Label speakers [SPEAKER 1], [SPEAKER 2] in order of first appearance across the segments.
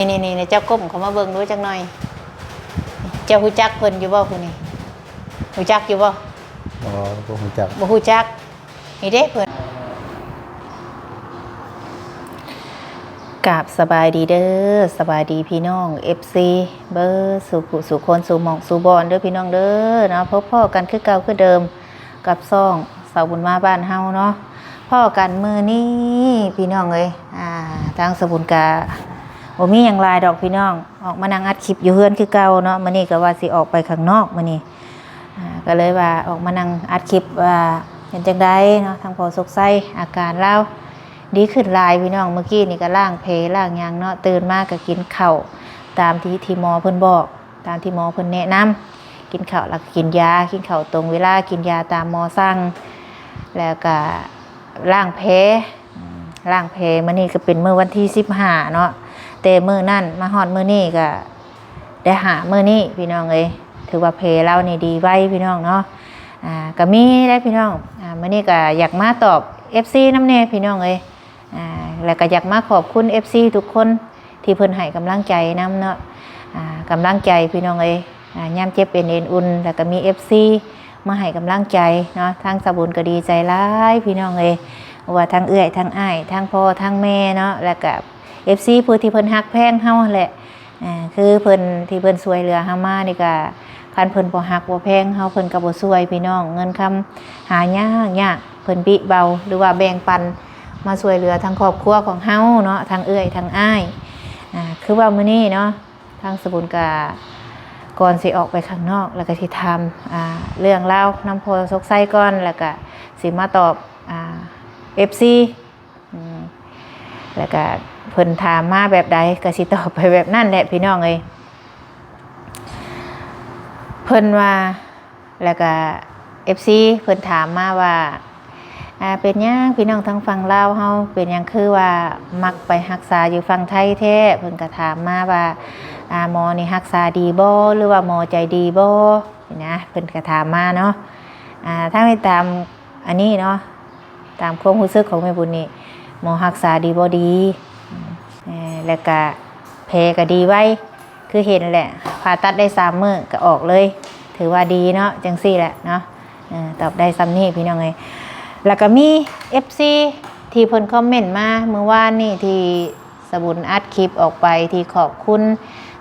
[SPEAKER 1] นี่เจ้าก้มเขามาเบิ่งดูจักหน่อยเจ้าฮู้จักเพิ่นอยู่บ่ผู้นี้ฮู้จักอยู่บ่
[SPEAKER 2] บ่ฮู้จัก
[SPEAKER 1] บ่ฮู้จักนี่เด้เพิ่นกราบสบายดีเด้อสบายดีพี่น้อง FC เบอร์สู่คนสู่หม่องสู่บอนเด้อพี่น้องเด้อเนาะพบพ่อกันคือเก่าคือเดิมกับซ่องสาวบุญมาบ้านเฮาเนาะพ่อกันมื้อนี้พี่น้องเอ้ยทางสาวบุญกะบ่มีหยังหลายดอกพี่น้องออกมานั่งอัดคลิปอยู่เฮือนคือเก่าเนาะมื้อนี้ก็ว่าสิออกไปข้างนอกมื้อนี้ก็เลยว่าออกมานั่งอัดคลิปว่าเป็นจังได๋เนาะทางพ่อสกไสอาการเราดีขึ้นหลายพี่น้องเมื่อกี้นี่ก็ล้างเพล้างหยังเนาะตื่นมาก็กินข้าวตามที่หมอเพิ่นบอกตามที่หมอเพิ่นแนะนำกินข้าวแล้วก็กินยากินข้าวตรงเวลากินยาตามหมอสั่งแล้วก็ล้างเพมื้อนี้ก็เป็นมื้อวันที่15เนาะแต่มื้อนั้นมาฮอดมื้อนี้ก็ได้หามื้อนี้พี่น้องเอ้ยถือว่าเพเรานี่ดีไว้พี่น้องเนาะก็มีได้พี่น้องมื้อนี้ก็อยากมาตอบ FC นำแน่พี่น้องเอ้ยแล้วก็อยากมาขอบคุณ FC ทุกคนที่เพิ่นให้กำลังใจนำเนาะกำลังใจพี่น้องเอ้ยยามเจ็บเป็นเอ็นอุ่นแล้วก็มี FC มาให้กำลังใจเนาะทางสาวบุญก็ดีใจหลายพี่น้องเอ้ยว่าทั้งเอื้อยทั้งอ้ายทั้งพ่อทั้งแม่เนาะแล้วก็ FC ผู้ที่เพิ่นฮักแพงเฮาแหละคือเพิ่นที่เพิ่นช่วยเหลือเฮามานี่ก็คันเพิ่นบ่ฮักบ่แพงเฮาเพิ่นก็บ่ช่วยพี่น้องเงินคำหายากเพิ่นบิเบาหรือว่าแบ่งปันมาช่วยเหลือทั้งครอบครัวของเฮาเนาะทั้งเอื้อยทั้งอ้ายคือว่ามื้อนี้เนาะทางสบุญก็ก่อนสิออกไปข้างนอกแล้วก็สิทำเรื่องเล่านำโพสกไส้ก่อนแล้วก็สิมาตอบFC แล้วก็เพิ่นถามมาแบบใดก็สิตอบไปแบบนั้นแหละพี่น้องเอ้ยเพิ่นว่าแล้วก็ FC เพิ่นถามมาว่าเป็นหยังพี่น้องทั้งฝั่งลาวเฮาเป็นหยังคือว่ามักไปรักษาอยู่ฝั่งไทยแท้เพิ่นก็ถามมาว่าหมอนี่รักษาดีบ่หรือว่าหมอใจดีบ่นะเพิ่นก็ถามมาเนาะถ้าไม่ตามอันนี้เนาะตามความรู้สึกของแม่บุญนี่หมอรักษาดีบ่ดีแล้วก็แผลก็ดีไว้คือเห็นแหละผ่าตัดได้3 มื้อก็ออกเลยถือว่าดีเนาะจังซี่แหละเนาะตอบได้ซ้ำนี้พี่น้องเอ้ยแล้วก็มี FC ที่เพิ่นคอมเมนต์มาเมื่อวานนี่ที่สบุญอัดคลิปออกไปที่ขอบคุณ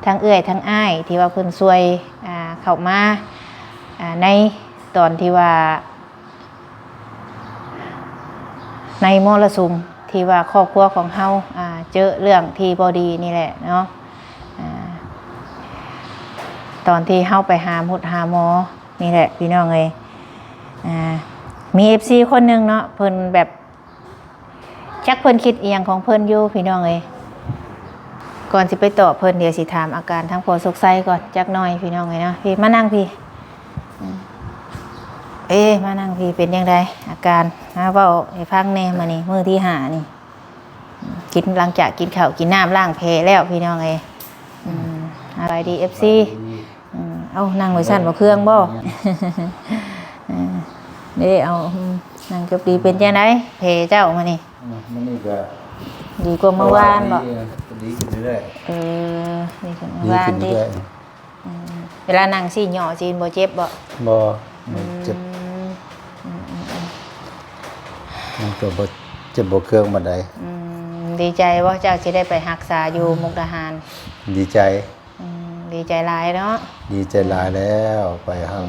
[SPEAKER 1] ทั้งเอื้อยทั้งอ้ายที่ว่าเพิ่นช่วยเข้ามาในตอนที่ว่าในมรสุมที่ว่าครอบครัวของเฮาเจอเรื่องที่บ่ดีนี่แหละเนาะตอนที่เฮาไปหาหมอนี่แหละพี่น้องเอ้ยมี FC คนหนึ่งเนาะเพิ่นแบบจักเพิ่นคิดเอียงของเพิ่นอยู่พี่น้องเอ้ยก่อนสิไปตอบเพิ่นเดี๋ยวสิถามอาการทั้งพอสกไสก่อนจักหน่อยพี่น้องเอ้ยเนาะพี่มานั่งพี่มานั่งพี่เป็นยังไงอาการเว้าให้ฟังแน่มื้อนี้มื้อที่5นี่กินหลังจากกินข้าวกินน้ำล้างแผลแล้วพี่น้องเอ้ยอะไรดี FC เอานั่งไว้ซั่นบ่เครื่องบ่นี่เอานั่งจบดีเป็นยังไงเพเจ้ามานี่
[SPEAKER 2] มันนี่ก็
[SPEAKER 1] ดีกว่าเมื่อวานบอก
[SPEAKER 2] ดีขึ้นเรื่อย
[SPEAKER 1] ดีขึ้นเมื่อวานดิเวลานั่งสิหย่อจีนบ่เจ็บบ่
[SPEAKER 2] เจ็บมันก็บ่เจ็บบ่เครื่องบันได
[SPEAKER 1] ดีใจว่าเจ้าจะได้ไปรักษาอยู่มุกดาหาร
[SPEAKER 2] ดีใจ
[SPEAKER 1] ดีใจหลายเนาะ
[SPEAKER 2] ดีใจหลายแล้วไปห้าง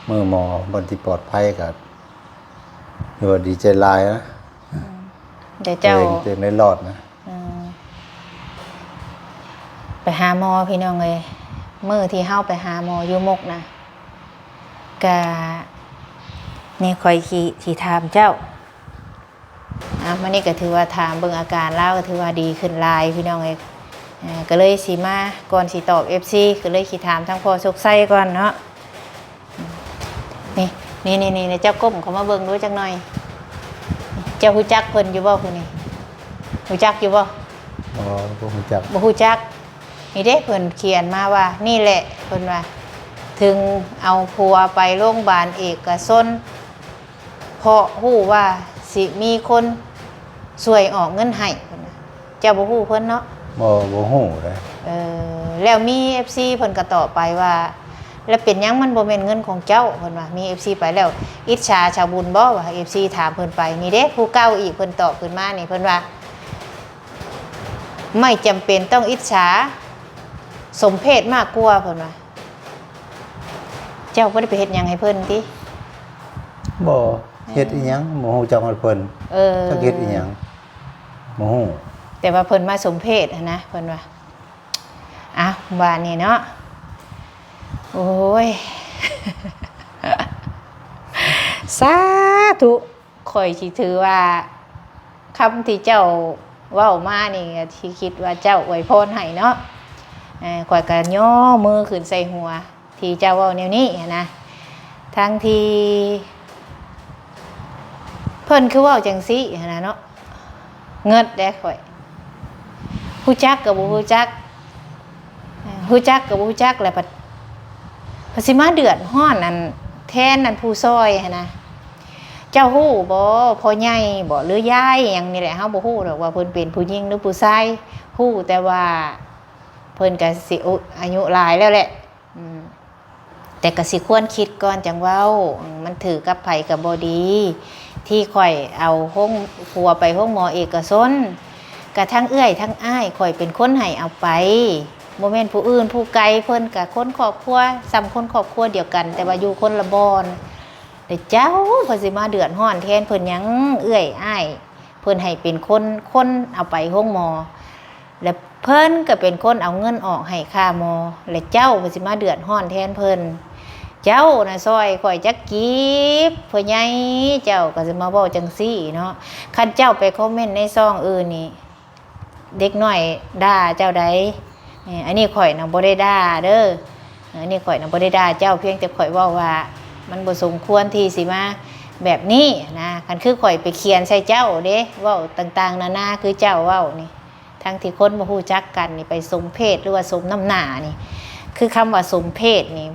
[SPEAKER 2] เมื่อหมอบันที่ปลอดภัยกับอยู่ดีใจหลายนะ
[SPEAKER 1] เดี๋ยวเจ้า
[SPEAKER 2] เต็มในหลอดนะ
[SPEAKER 1] ไปหาหมอพี่น้องเลยมื้อที่เฮาไปหาหมออยู่มุกนะกะนี่คอยขี่ถามเจ้ามื้อนี้ก็ถือว่าถามเบิ่งอาการแล้วก็ถือว่าดีขึ้นหลายพี่น้องเลยก็เลยสิมาก่อนสิตอบ FC ก็เลยขี่ถามทั้งพ่อสกไสก่อนเนาะนี่เจ้าก้มเขามาเบิ่งดูจักหน่อยเจ้าฮู้จักเพิ่นอยู่บ่ผู้นี้ฮู้จักอยู่บ่
[SPEAKER 2] บ่ฮู้จัก
[SPEAKER 1] นี่เด้เพิ่นเขียนมาว่านี่แหละเพิ่นว่าถึงเอาผัวไปโรงพยาบาลเอกชนเพราะฮู้ว่าสิมีคนช่วยออกเงินให้เพิ่นเจ้าบ่ฮู้เพิ่นเนาะ
[SPEAKER 2] บ่ฮู้เลย
[SPEAKER 1] แล้วมี FC เพิ่นก็ตอบไปว่าแล้วเป็นหยังมันบ่แม่นเงินของเจ้าเพิ่นว่ามี FC ไปแล้วอิจฉาชาวบุญบ่ว่า FC ถามเพิ่นไปนี่เด้ผู้เก่าอีกเพิ่นตอบขึ้นมานี่เพิ่นว่าไม่จำเป็นต้องอิจฉาสมเพศมากกว่าเพิ่นว่าเจ้าบ่ได้ไปเฮ็ดหยังให้เพิ่นติ
[SPEAKER 2] บ่เฮ็ดอีหยังบ่ฮู้จักมันเพิ่นจักเฮ็ดอีหยังบ่ฮู้
[SPEAKER 1] แต่ว่าเพิ่นมาสมเพศนะเพิ่นว่าอ่ะว่านี่เนาะโอ้ย สาธุข่อยสิถือว่าคำที่เจ้าเว้ามานี่ที่คิดว่าเจ้าอวยพรให้เนาะข่อยก็ย่อมือขึ้นใส่หัวที่เจ้าเว้าแนวนี้นะทั้งที่เพิ่นคือเว้าจังซี่นะเนาะเงิดเด้ข่อยฮู้จักก็บ่ฮู้จักฮู้จักก็บ่ฮู้จักแล้วพสิมาเดือดร้อนนั่นแทนนั่นผู้ซอยหั้นนะเจ้าฮู้บ่พ่อใหญ่บ่หรือยายหยังนี่แหละเฮาบ่ฮู้ดอกว่าเพิ่นเป็นผู้หญิงหรือผู้ชายฮู้แต่ว่าเพิ่นก็สิอายุหลายแล้วแหละแต่ก็สิควรคิดก่อนจังเว้ามันถือกับไผก็บ่ดีที่ข่อยเอาห้องผัวไปห้องหมอเอกชนก็ทั้งเอื้อยทั้งอ้ายข่อยเป็นคนให้เอาไปบ่แม่นผู้อื่นผู้ไกลเพิ่นก็คนครอบครัวซ้ำคนครอบครัวเดียวกัน แต่ว่าอยู่คนละบ่อนแต่เจ้าเพิ่นสิมาเดือดร้อนแทนเพิ่นหยังเอื้อยอ้ายเพิ่นให้เป็นคนเอาไปห้องหมอแล้วเพิ่นก็เป็นคนเอาเงินออกให้ค่าหมอและเจ้าเพิ่นสิมาเดือดร้อนแทนเพิ่นเจ้าน่ะซอยข่อยจักกีบพ่อใหญ่เจ้าก็สิมาเว้าจังซี่เนาะคันเจ้าไปคอมเมนต์ในช่องอื่นนี่เด็กน้อยด่าเจ้าใดอันนี้ข่อยน่ะบ่ได้ด่าเด้ออันนี้ข่อยน่ะบ่ได้ด่าเจ้าเพียงแต่ข่อยเว้าว่ามันบ่สมควรที่สิมาแบบนี้นะคันคือข่อยไปเขียนใส่เจ้าเด้เว้าต่างๆนานาคือเจ้าเว้านี่ทั้งที่คนบ่ฮู้จักกันนี่ไปสมเพศหรือว่าสมน้ำหน้านี่คือคำว่าสมเพศนี่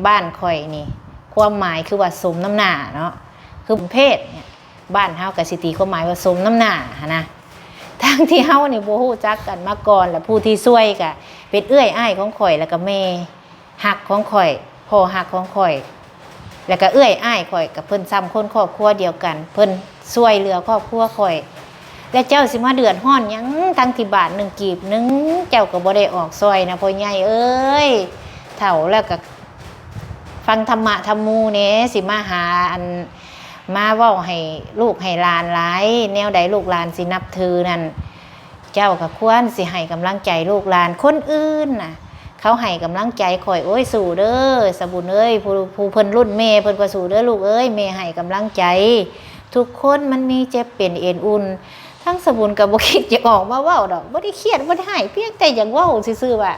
[SPEAKER 1] บ้านข่อยนี่ความหมายคือว่าสมน้ำหน้าเนาะคือเพศเนี่ยบ้านเฮาก็สิตีความหมายว่าสมน้ำหน้านะทั้งที่เฮานี่บ่ฮู้จักกันมาก่อนและผู้ที่ช่วยก็เป็นเอื้อยอ้ายของข่อยแล้วก็แม่ฮักของข่อยพ่อฮักของข่อยแล้วก็เอื้อยอ้ายข่อยกับเพิ่นซ้ำคนครอบครัวเดียวกันเพิ่นช่วยเหลือครอบครัวข่อยแล้วเจ้าสิมาเดือดร้อนหยังทั้งที่บาท1กีบนึงเจ้าก็บ่ได้ออกซอยนะพ่อใหญ่เอ้ยเฒ่าแล้วก็ฟังธรรมะธรรมูแหน่สิมาหาอันมาเว้าให้ลูกให้หลานหลายแนวใดลูกหลานสินับถือนั่นเจ้าก็ควรสิให้กำลังใจลูกหลานคนอื่นน่ะเขาให้กำลังใจข่อยโอ้ยสู้เด้อสบุญเอ้ยผู้เพิ่นรุ่นแม่เพิ่นก็สู้เด้อลูกเอ้ยแม่ให้กำลังใจทุกคนมันมีเจ็บเป็นเอ็นอุ่นทั้งสบุญก็บ่คิดจะออกมาเว้าดอกบ่ได้เครียดบ่ได้ให้เพียงแต่อยากเว้าซื่อๆว่า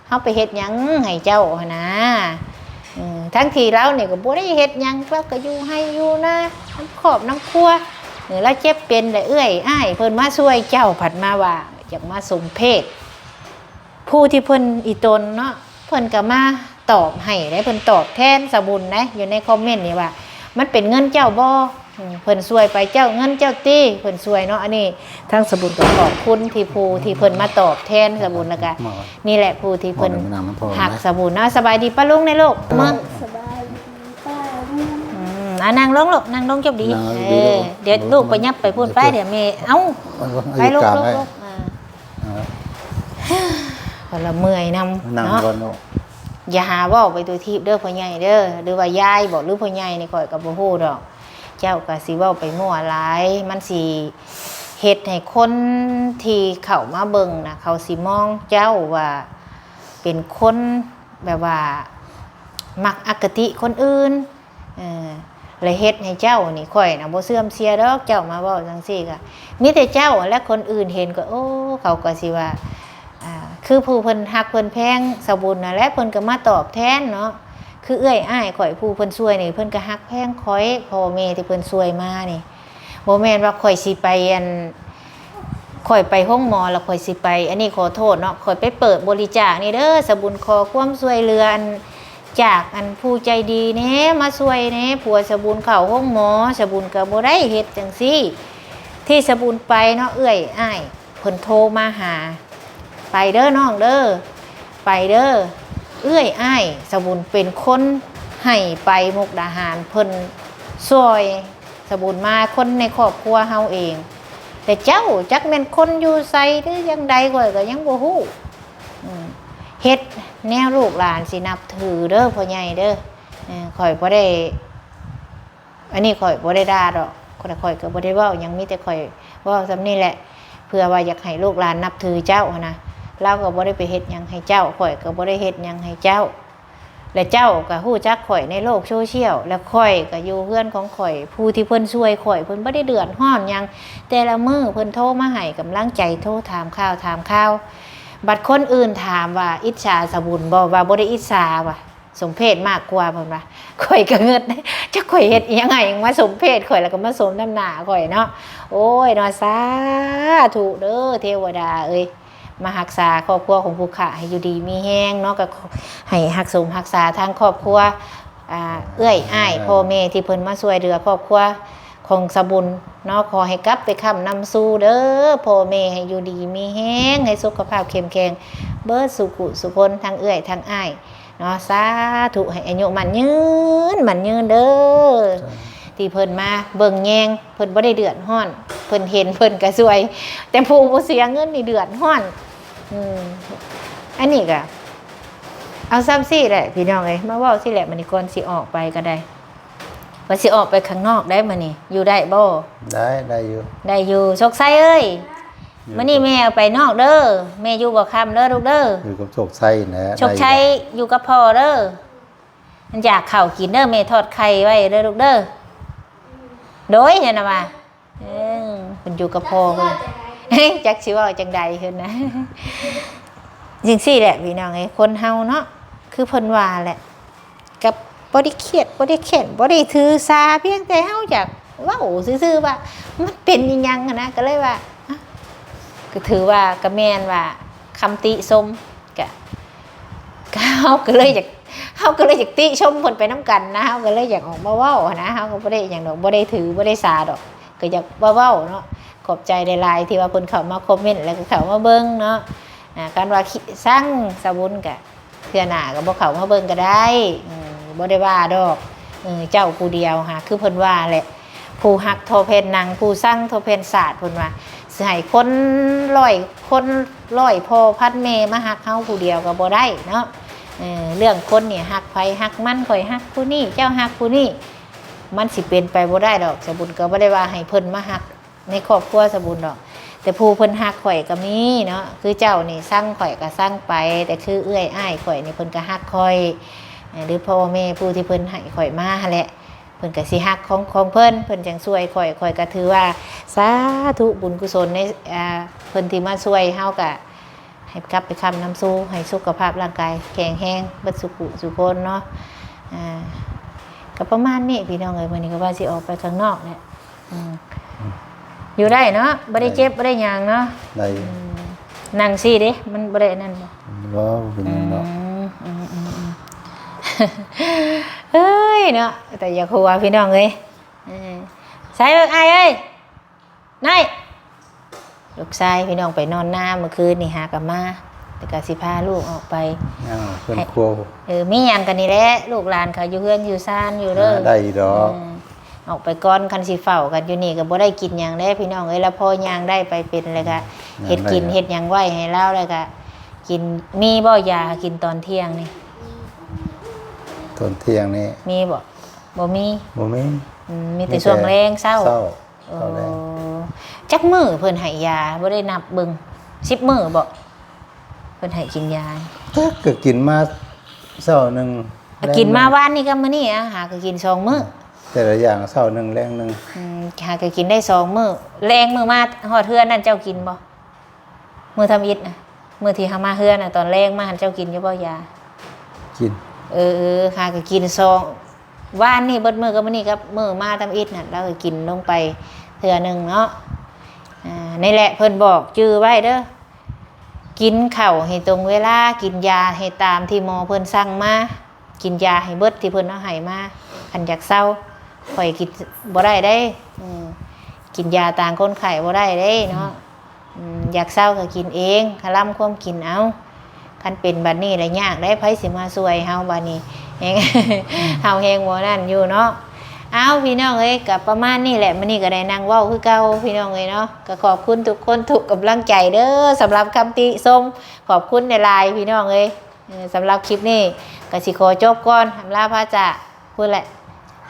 [SPEAKER 1] เฮาไปเฮ็ดหยังให้เจ้าหั่นนะทั้งที่เราเนี่ยก็บ่ได้เฮ็ดหยังเราก็อยู่ให้อยู่นะน้ำขอบน้ำครัวแล้วเจ็บเป็นได้เอื้อยอ้ายเพิ่นมาช่วยเจ้าผัดมาว่าอยากมาสมเพศผู้ที่เพิ่นอีตนเนาะเพิ่นก็มาตอบให้ได้เพิ่นตอบแทนสบุญนะอยู่ในคอมเมนต์นี่ว่ามันเป็นเงินเจ้าบ่เพิ่นช่วยไปเจ้าเงินเจ้าตี้เพิ่นช่วยเนาะอันนี้ทั้งสบุญก็ขอบคุณที่ผู้ที่เพิ่นมาตอบแทนสบุญแล้วก็นี่แหละผู้ที่เพิ่นหักสบุญเนาะสบายดีป้าลุงในโลกเมือง
[SPEAKER 3] สบายดีป้าลุง
[SPEAKER 1] นั่งลงลูกนั่งลงจบดีเดี๋ยวลูกไปยับไปพูดไปเดี๋ยวแม่เอ้าไปลูกคนละเมื่อยนำเนาะอย่าหาว่าไปตัวทีบเด้อพ่อใหญ่เด้อหรือว่ายายบอกหรือพ่อใหญ่นี่ข่อยกับบ่ฮู้ดอกเจ้าก็สิเว้าไปมั่วหลายมันสิเฮ็ดให้คนที่เข้ามาเบิ่งนะเขาสิมองเจ้าว่าเป็นคนแบบว่ามักอคติคนอื่นเลยเฮ็ดให้เจ้านี่ข่อยน่ะบ่เสื่อมเสียดอกเจ้ามาเว้าจังซี่ก็มีแต่เจ้าและคนอื่นเห็นก็โอ้เขาก็สิว่าคือผู้เพิ่นฮักเพิ่นแพงสบุญน่ะและเพิ่นก็มาตอบแทนเนาะคือเอื้อยอ้ายข่อยผู้เพิ่นช่วยนี่เพิ่นก็ฮักแพงข่อยพ่อแม่ที่เพิ่นช่วยมานี่บ่แม่นว่าข่อยสิไปข่อยไปห้องหมอแล้วข่อยสิไปอันนี้ขอโทษเนาะข่อยไปเปิดบริจาคนี่เด้อสบุญขอความช่วยเหลือจากผู้ใจดีแหน่มาช่วยแหน่ผัวสบุญเข้าห้องหมอสบุญก็บ่ได้เฮ็ดจังซี่ที่สบุญไปเนาะเอื้อยอ้ายเพิ่นโทรมาหา ไปเด้อน้องเด้อไปเด้อเอื้อยอ้ายสบุญเป็นคนให้ไปมุกดาหารเพิ่นช่วยสบุญมาคนในครอบครัวเฮาเอง แต่เจ้าจักแม่นคนอยู่ไสหรือยังใดก็ยังบ่ฮู้เฮ็ดแนวลูกหลานสินับถือเด้อพ่อใหญ่เด้อข่อยบ่ได้อันนี้ข่อยบ่ได้ด่าดอกข่อยก็บ่ได้เว้าหยังมีแต่ข่อยเว้าซำนี้แหละเพื่อว่าอยากให้ลูกหลานนับถือเจ้านะเราก็บ่ได้ไปเฮ็ดหยังให้เจ้าข่อยก็บ่ได้เฮ็ดหยังให้เจ้าและเจ้าก็ฮู้จักข่อยในโลกโซเชียลและข่อยก็อยู่เพื่อนของข่อยผู้ที่เพิ่นช่วยข่อยเพิ่นบ่ได้เดือดร้อนหยังแต่ละมื้อเพิ่นโทรมาให้กำลังใจโทรถามข่าวบัดคนอื่นถามว่าอิจฉาสบุญบ่ว่าบ่ได้อิจฉาว่ะสมเพชมากกว่าเพิ่นว่าข่อยก็เงิดจักข่อยเฮ็ดอีหยังไงมาสมเพชข่อยแล้วก็มาสมน้ำหน้าข่อยเนาะโอ้ยเนาะสาธุเด้อเทวดาเอ้ยมารักษาครอบครัวของผู้ข้าให้อยู่ดีมีแห้งเนาะก็ให้รักสมรักษาทางครอบครัวเอื้อยอ้ายพ่อแม่ที่เพิ่นมาช่วยเหลือครอบครัวของสบุญเนาะขอให้กลับไปค้ำนำสู่เด้อพ่อแม่ให้อยู่ดีมีแห้งให้สุขภาพเข้มแข็งเบิดสุขุสุคนทั้งเอื้อยทั้งอ้ายเนาะสาธุให้อายุมันยืนเด้อที่เพิ่นมาเบิ่งแยงเพิ่นบ่ได้เดือดร้อนเพิ่นเห็นเพิ่นก็ช่วยแต่ผู้บ่เสียเงินนี่เดือดร้อนอันนี้ก็เอาซ้ำซี่แหละพี่น้องเอ้ยมาเว้าสิแหละมื้อนี้ก่อนสิออกไปก็ได้ว่าสิออกไปข้างนอกได้มื้อนี้อยู่ได้บ่
[SPEAKER 2] ได้อยู่
[SPEAKER 1] ได้อยู่โชคชัยเอ้ยมื้อนี้แม่เอาไปนอกเด้อแม่อยู่บ่ค่ำเด้อลูกเด้อ
[SPEAKER 2] อยู่กับโชคชัยนะ
[SPEAKER 1] โชคชัยอยู่กับพ่อเด้อมันอยากข้าวกินเด้อแม่ทอดไข่ไว้เด้อลูกเด้อโดยเนี่ยนะว่ามันอยู่กับพ่อเพิ่นจักสิว่าจังใดขึ้นนะจังซี่แหละพี่น้องไอ้คนเฮาเนาะคือเพิ่นว่าแหละกับบ่ได้เครียดบ่ได้แค้นบ่ได้ถือสาเพียงแต่เฮาอยากเว้าซื่อๆว่ามันเป็นอีหยังนะก็เลยว่าก็ถือว่าก็แม่นว่าคำติชมก็เฮาก็เลยอยากติชมเพิ่นไปนำกันนะเฮาก็เลยอยากออกมาเว้านะเฮาก็บ่ได้หยังดอกบ่ได้ถือบ่ได้สาดอกก็อยากเว้าเนาะขอบใจหลายๆที่ว่าเพิ่นเข้ามาคอมเมนต์แล้วก็เข้ามาเบิ่งเนาะการว่าสร้างสบุญก็เทื่อหน้าก็บ่เข้ามาเบิ่งก็ได้บ่ได้ว่าดอกเจ้าผู้เดียวหาคือเพิ่นว่าแหละผู้ฮักโทเพนนางผู้สร้างโทเพนศาสตร์เพิ่นว่าสิให้คนร้อยพ่อพันแม่มาฮักเฮาผู้เดียวก็บ่ได้เนาะเรื่องคนเนี่ยฮักไผฮักมันข่อยฮักผู้นี้เจ้าฮักผู้นี้มันสิเป็นไปบ่ได้ดอกสบุญก็บ่ได้ว่าให้เพิ่นมาฮักในครอบครัวสบุญดอกแต่ผู้เพิ่นฮักข่อยก็มีเนาะคือเจ้านี่สร้างข่อยก็สร้างไปแต่คือเอื้อยอ้ายข่อยนี่เพิ่นก็ฮักข่อยหรือพ่อแม่ผู้ที่เพิ่นให้ข่อยมาแหละเพิ่นก็สิฮักของเพิ่นจังช่วยข่อยก็ถือว่าสาธุบุญกุศลในเพิ่นที่มาช่วยเฮาก็ให้กลับไปค้ำนำสู่ให้สุขภาพร่างกายแข็งแรงเบิดสุขสุขคนเนาะก็ประมาณนี้พี่น้องเอ้ยมื้อนี้ก็ว่าสิออกไปข้างนอกเนี่ยอยู่ได้เนาะบ่ได้เจ็บบ่ได้หยังเนาะ
[SPEAKER 2] ได้
[SPEAKER 1] นั่งสิเด้มันบ่ได้นั่นบ่
[SPEAKER 2] เป็นเนาะ
[SPEAKER 1] เฮ้ยเนาะแต่อย่าคัวพี่น้องเอ้ยใส่เบิ่งอ้ายเอ้ยนายลูกชายพี่น้องไปนอนน้าเมื่อคืนนี่หากลับมาแต่ก็สิพาลูกออกไป
[SPEAKER 2] เพิ่นครัว
[SPEAKER 1] มีหยังกันนี่แหละลูกหลานเขาอยู่เฮือนอยู่ซ่านอยู่เด้อ
[SPEAKER 2] ได้ดอก
[SPEAKER 1] ออกไปก่อนคันสิเฝ้ากันอยู่นี่ก็บ่ได้กินหยังได้พี่น้องเอ้ยแล้วพอย่างได้ไปเป็นเลยก็เฮ็ดกินเฮ็ดหยังไว้ให้เราเลยก็กินมีบ่ยากินตอนเที่ยงนี่
[SPEAKER 2] ตอนเที่ยงนี่
[SPEAKER 1] มีบ่มีมีแต่ช่วงแรงเช้าจักมื้อเพิ่นให้ยาบ่ได้นับเบิ่ง10มื้อบ่เพิ่นให้กินยา
[SPEAKER 2] ก็กินมาเช้านึง
[SPEAKER 1] กินมาวานนี้กับมื้อนี้หาก็กิน2มื้อ
[SPEAKER 2] แต่ละอย่างเช้านึงแรงนึง
[SPEAKER 1] หาก็กินได้2มื้อแรงมื้อมาฮอดเฮือนนั่นเจ้ากินบ่มื้อทำอิฐน่ะมื้อที่เฮามาเฮือนน่ะตอนแรงมาหั่นเจ้ากินอยู่บ่ยา
[SPEAKER 2] กิน
[SPEAKER 1] หาก็กิน2วานนี้เบิดมื้อกับมื้อนี้กับมื้อมาทำอิฐน่ะเราก็กินลงไปเทื่อนึงเนาะนี่แหละเพิ่นบอกจื้อไว้เด้อกินข้าวให้ตรงเวลากินยาให้ตามที่หมอเพิ่นสั่งมากินยาให้เบิดที่เพิ่นเอาให้มาคันอยากเศร้าข่อยกินบ่ได้ได้กินยาต่างคนไข้บ่ได้เด้เนาะ อยากเศร้าก็กินเองคล่ำความกินเอาคันเป็นบัดนี้ได้ยากได้ไผสิมาช่วยเฮาบัดนี้แฮง เฮาแฮงบ่นั่นอยู่เนาะเอาพี่น้องเอ้ยก็ประมาณนี้แหละมื้อนี้ก็ได้นั่งเว้าคือเก่าพี่น้องเอ้ยเนาะก็ขอบคุณทุกคนทุกกำลังใจเด้อสำหรับคำติชมขอบคุณในไลน์พี่น้องเอ้ยสำหรับคลิปนี้ก็สิขอจบก่อนอำลาพระจะพูดแหละ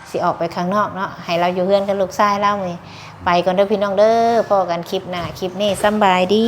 [SPEAKER 1] สิออกไปข้างนอกเนาะให้เราอยู่เฮือนกันลูกชายเรามื้อไปก่อนเด้อพี่น้องเด้อพอกันคลิปหน้าคลิปนี้สำบายดี